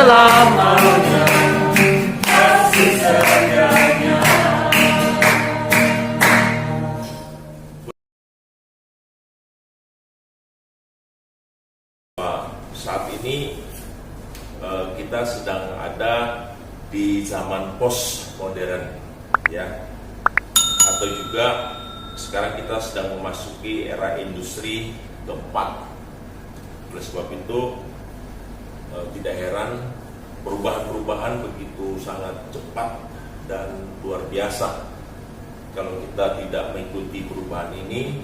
selamanya, kasih setianya. Saat ini kita sedang ada di zaman postmodern, ya, atau juga sekarang kita sedang memasuki era industri keempat. Oleh sebab itu tidak heran perubahan-perubahan begitu sangat cepat dan luar biasa. Kalau kita tidak mengikuti perubahan ini,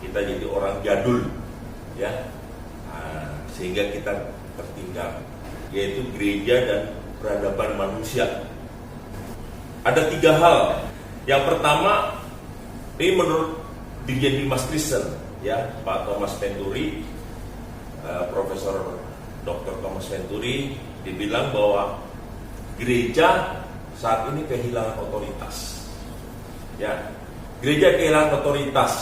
kita jadi orang jadul, ya. Sehingga kita tertinggal, yaitu gereja dan peradaban manusia. Ada 3 hal. Yang pertama, ini menurut Dirjen Dimas Kristen, ya, Pak Thomas Venturi, Profesor Dr. Thomas Venturi, dibilang bahwa gereja saat ini kehilangan otoritas. Ya, gereja kehilangan otoritas.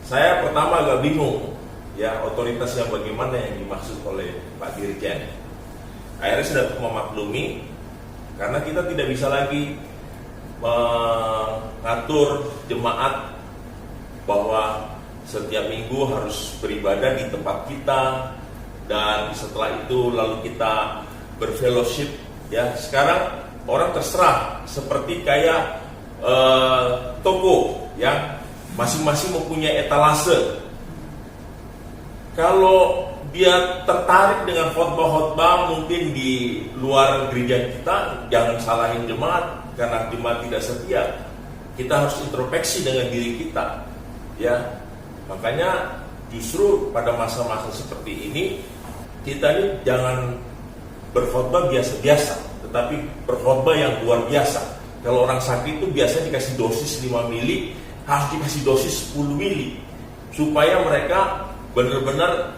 Saya pertama agak bingung. Ya, otoritas yang bagaimana yang dimaksud oleh Pak Dirjen. Akhirnya sudah memaklumi, karena kita tidak bisa lagi mengatur jemaat bahwa setiap minggu harus beribadah di tempat kita, dan setelah itu lalu kita berfellowship. Ya, sekarang orang terserah seperti kayak toko, ya, masing-masing mempunyai etalase. Kalau dia tertarik dengan khotbah-khotbah mungkin di luar gereja kita, jangan salahin jemaat karena jemaat tidak setia. Kita harus introspeksi dengan diri kita, ya. Makanya justru pada masa-masa seperti ini kita ini jangan berkhotbah biasa-biasa, tetapi berkhotbah yang luar biasa. Kalau orang sakit itu biasanya dikasih dosis 5 mili, harus dikasih dosis 10 mili supaya mereka benar-benar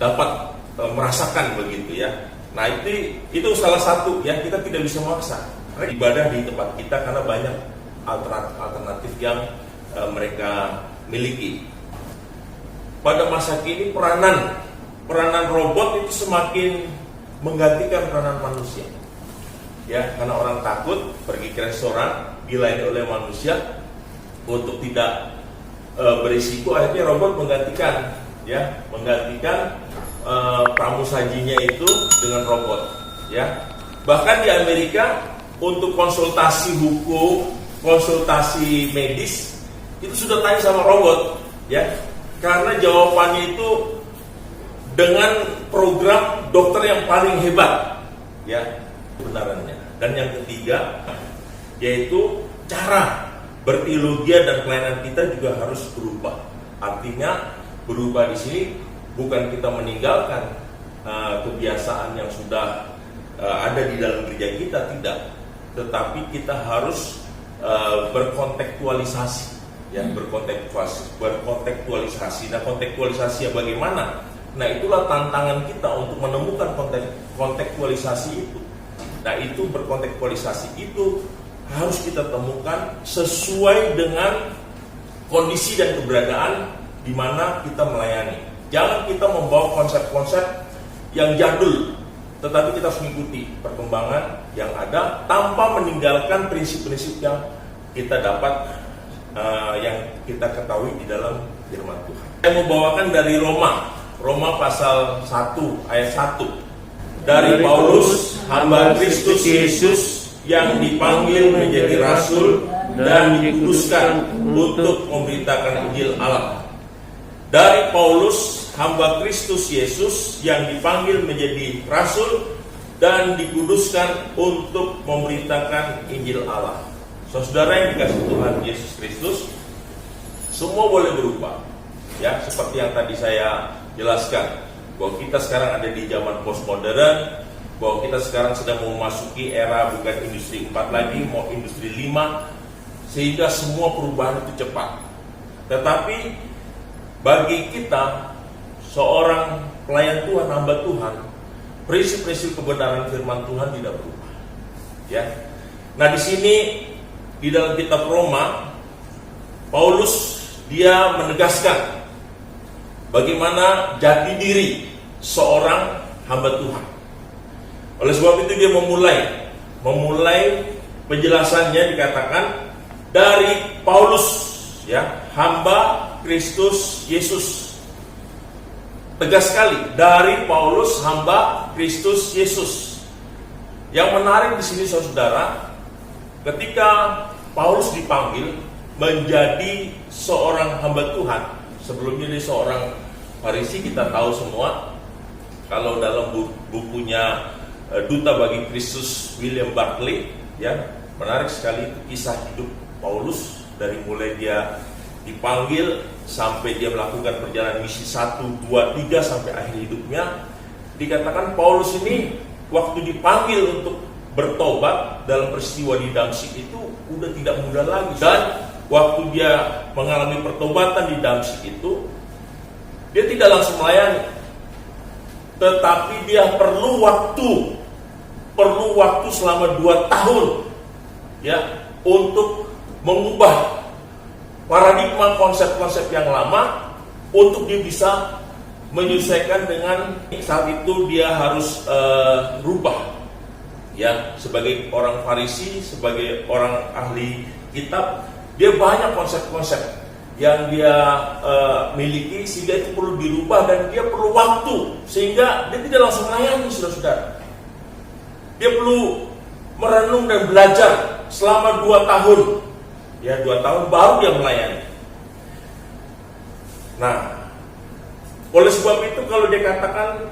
dapat merasakan begitu, ya. Nah, itu salah satu yang kita tidak bisa memaksa. Ibadah di tempat kita karena banyak alternatif yang mereka miliki. Pada masa kini peranan robot itu semakin menggantikan peranan manusia. Ya, karena orang takut pergi ke restoran dilayani oleh manusia untuk tidak berisiko, akhirnya robot menggantikan pramusajinya itu dengan robot, ya. Bahkan di Amerika untuk konsultasi hukum, konsultasi medis itu sudah tanya sama robot, ya, karena jawabannya itu dengan program dokter yang paling hebat, ya, kebenarannya. Dan yang ketiga yaitu cara berteologi dan pelayanan kita juga harus berubah. Artinya berubah di sini bukan kita meninggalkan kebiasaan yang sudah ada di dalam gereja kita, tidak. Tetapi kita harus berkontekstualisasi, ya, berkontekstualisasi. Nah, kontekstualisasi bagaimana? Nah, itulah tantangan kita untuk menemukan kontekstualisasi itu. Nah, itu berkontekstualisasi itu harus kita temukan sesuai dengan kondisi dan keberadaan di mana kita melayani. Jangan kita membawa konsep-konsep yang jadul, tetapi kita harus mengikuti perkembangan yang ada tanpa meninggalkan prinsip-prinsip yang kita dapat, yang kita ketahui di dalam firman Tuhan. Saya membawakan dari Roma pasal 1 ayat 1. Dari Paulus, hamba Kristus Yesus yang dipanggil menjadi rasul dan dikuduskan untuk memberitakan Injil Allah. Dari Paulus, hamba Kristus Yesus yang dipanggil menjadi rasul dan dikuduskan untuk memberitakan Injil Allah. Saudara yang dikasih Tuhan Yesus Kristus, semua boleh berubah, ya, seperti yang tadi saya jelaskan, bahwa kita sekarang ada di zaman postmodern, bahwa kita sekarang sedang memasuki era bukan industri 4 lagi, mau industri 5, sehingga semua perubahan itu cepat. Tetapi bagi kita, seorang pelayan Tuhan, hamba Tuhan, prinsip-prinsip kebenaran firman Tuhan tidak berubah, ya. Nah, di sini di dalam kitab Roma, Paulus dia menegaskan bagaimana jati diri seorang hamba Tuhan. Oleh sebab itu dia memulai penjelasannya, dikatakan dari Paulus, ya, hamba Kristus Yesus. Tegas sekali, dari Paulus hamba Kristus Yesus. Yang menarik di sini saudara, ketika Paulus dipanggil menjadi seorang hamba Tuhan, sebelumnya dia seorang Farisi, kita tahu semua. Kalau dalam bukunya Duta bagi Kristus William Barclay, ya, menarik sekali kisah hidup Paulus dari mulai dia dipanggil sampai dia melakukan perjalanan misi 1, 2, 3 sampai akhir hidupnya. Dikatakan Paulus ini waktu dipanggil untuk bertobat dalam peristiwa di Damsyik itu udah tidak muda lagi, dan waktu dia mengalami pertobatan di Damsyik itu dia tidak langsung melayani, tetapi dia perlu waktu selama 2 tahun, ya, untuk mengubah paradigma konsep-konsep yang lama untuk dia bisa menyesuaikan dengan saat itu dia harus rubah, ya, sebagai orang Farisi, sebagai orang ahli kitab, dia banyak konsep-konsep yang dia miliki sehingga itu perlu dirubah dan dia perlu waktu, sehingga dia tidak langsung melayani, saudara-saudara. Dia perlu merenung dan belajar selama 2 tahun, ya, 2 tahun baru dia melayani. Nah, oleh sebab itu kalau dia katakan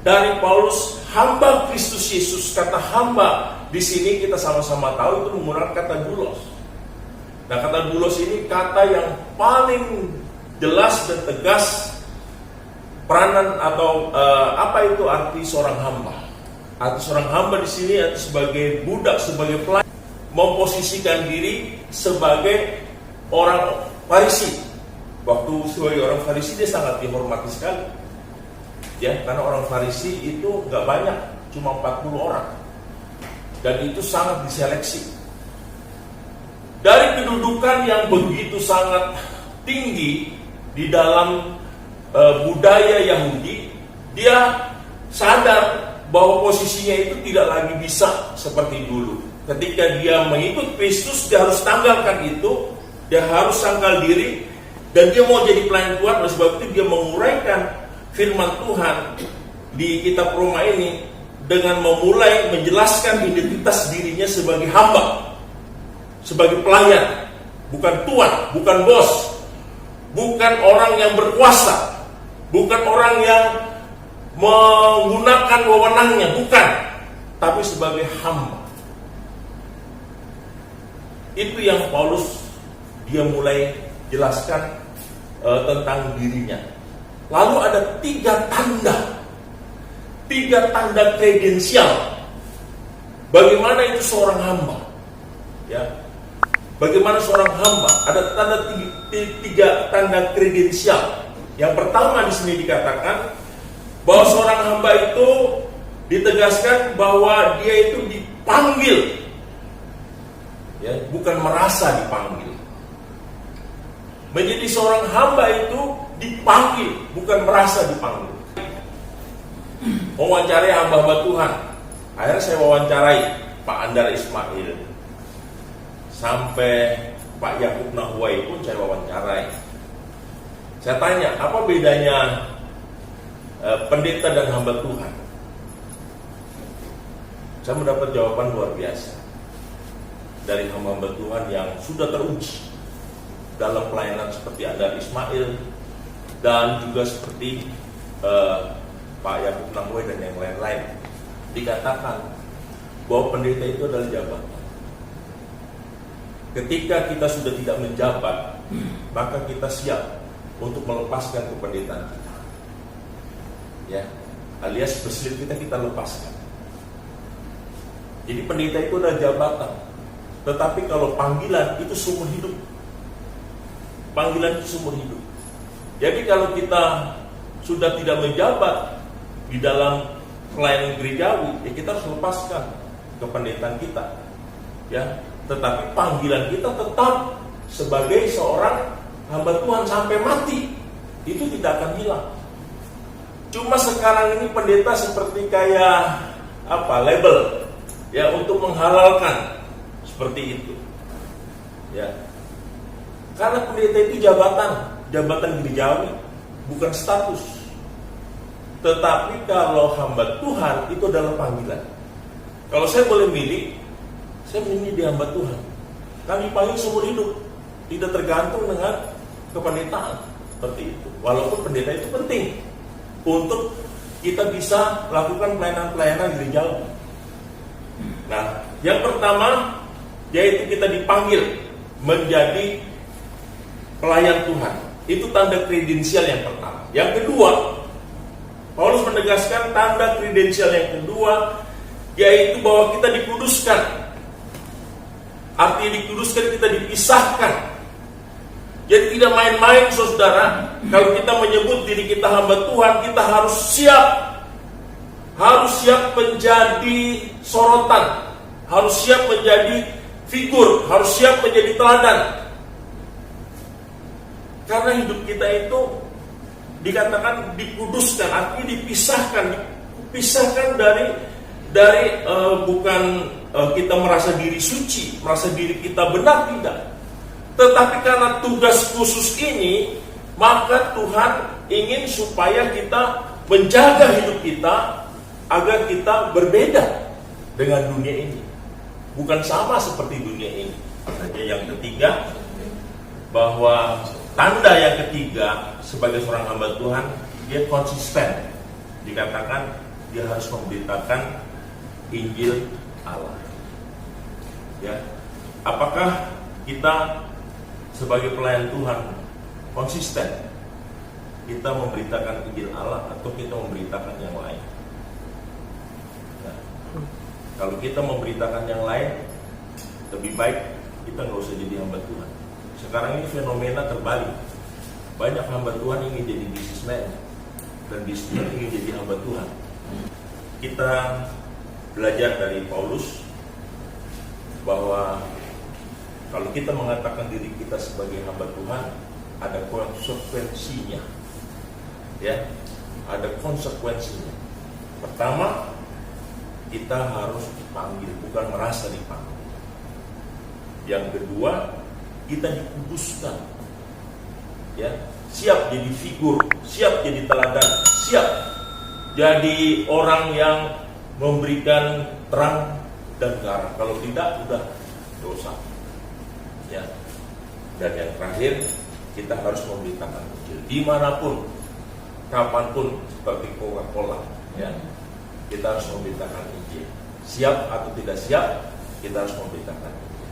dari Paulus hamba Kristus Yesus, kata hamba di sini kita sama-sama tahu itu menggunakan kata doulos. Nah, kata doulos ini kata yang paling jelas dan tegas peranan atau apa itu arti seorang hamba. Arti seorang hamba di sini atau sebagai budak, sebagai pelayan, memposisikan diri sebagai orang Farisi. Waktu sebagai orang Farisi dia sangat dihormati sekali, ya, karena orang Farisi itu nggak banyak, cuma 40 orang, dan itu sangat diseleksi. Dari kedudukan yang begitu sangat tinggi di dalam budaya Yahudi, dia sadar bahwa posisinya itu tidak lagi bisa seperti dulu. Ketika dia mengikut Kristus, dia harus tanggalkan itu, dia harus sangkal diri, dan dia mau jadi pelayan Tuhan. Oleh sebab itu dia menguraikan firman Tuhan di kitab Roma ini dengan memulai menjelaskan identitas dirinya sebagai hamba, sebagai pelayan, bukan tuan, bukan bos, bukan orang yang berkuasa, bukan orang yang menggunakan wewenangnya, bukan, tapi sebagai hamba. Itu yang Paulus dia mulai jelaskan tentang dirinya. Lalu ada 3 tanda kredensial bagaimana itu seorang hamba, ya. Bagaimana seorang hamba? Ada tiga tanda kredensial. Yang pertama di sini dikatakan bahwa seorang hamba itu ditegaskan bahwa dia itu dipanggil, ya, bukan merasa dipanggil. Menjadi seorang hamba itu dipanggil, bukan merasa dipanggil. Mewawancarai hamba-hamba Tuhan. Akhirnya saya wawancarai Pak Andar Ismail, sampai Pak Yakub Nahwai pun saya wawancarai. Saya tanya, apa bedanya pendeta dan hamba Tuhan? Saya mendapat jawaban luar biasa dari hamba-hamba Tuhan yang sudah teruji dalam pelayanan seperti Andar Ismail dan juga seperti Pak Yakub Nahwai dan yang lain-lain. Dikatakan bahwa pendeta itu adalah jabatan. Ketika kita sudah tidak menjabat, maka kita siap untuk melepaskan kependetaan kita, ya, alias berselit kita lepaskan. Jadi pendeta itu adalah jabatan, tetapi kalau panggilan itu seumur hidup. Panggilan itu seumur hidup. Jadi kalau kita sudah tidak menjabat di dalam pelayanan gerejawi, ya kita harus lepaskan kependetaan kita, ya. Tetapi panggilan kita tetap sebagai seorang hamba Tuhan sampai mati, itu tidak akan hilang. Cuma sekarang ini pendeta seperti kayak label ya untuk menghalalkan seperti itu. Ya. Karena pendeta itu jabatan gerejawi, bukan status. Tetapi kalau hamba Tuhan itu adalah panggilan. Kalau saya boleh milih, saya milih di hamba Tuhan. Kami panggil seumur hidup, tidak tergantung dengan kependetaan seperti itu. Walaupun pendeta itu penting untuk kita bisa melakukan pelayanan-pelayanan gerejawi. Nah, yang pertama yaitu kita dipanggil menjadi pelayan Tuhan. Itu tanda kredensial yang pertama. Yang kedua, Paulus menegaskan tanda kredensial yang kedua yaitu bahwa kita dikuduskan. Artinya dikuduskan, kita dipisahkan. Jadi tidak main-main saudara. Kalau kita menyebut diri kita hamba Tuhan, kita harus siap. Harus siap menjadi sorotan. Harus siap menjadi figur. Harus siap menjadi teladan. Karena hidup kita itu dikatakan dikuduskan, artinya dipisahkan dari bukan kita merasa diri suci, merasa diri kita benar, tidak. Tetapi karena tugas khusus ini, maka Tuhan ingin supaya kita menjaga hidup kita agar kita berbeda dengan dunia ini, bukan sama seperti dunia ini. Yang ketiga, bahwa tanda yang ketiga sebagai seorang hamba Tuhan, dia konsisten. Dikatakan dia harus memberitakan Injil Allah. Ya, apakah kita sebagai pelayan Tuhan konsisten? Kita memberitakan Injil Allah atau kita memberitakan yang lain? Nah, kalau kita memberitakan yang lain, lebih baik kita nggak usah jadi hamba Tuhan. Sekarang ini fenomena terbalik. Banyak hamba Tuhan ingin jadi businessman, dan businessman ingin jadi hamba Tuhan. Kita belajar dari Paulus bahwa kalau kita mengatakan diri kita sebagai hamba Tuhan, ada konsekuensinya. Ya, ada konsekuensinya. Pertama, kita harus dipanggil, bukan merasa dipanggil. Yang kedua, kita dikuduskan. Ya, siap jadi figur, siap jadi teladan, siap jadi orang yang memberikan terang dan terang. Kalau tidak, udah dosa. Ya. Dan yang terakhir, kita harus memberitakan Injil dimanapun, kapanpun, seperti Coca-Cola. Ya. Kita harus memberitakan Injil. Siap atau tidak siap, kita harus memberitakan Injil.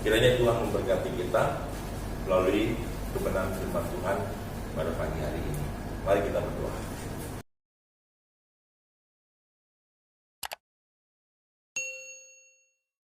Kiranya Tuhan memberkati kita melalui kebenaran firman Tuhan pada pagi hari ini. Mari kita berdoa.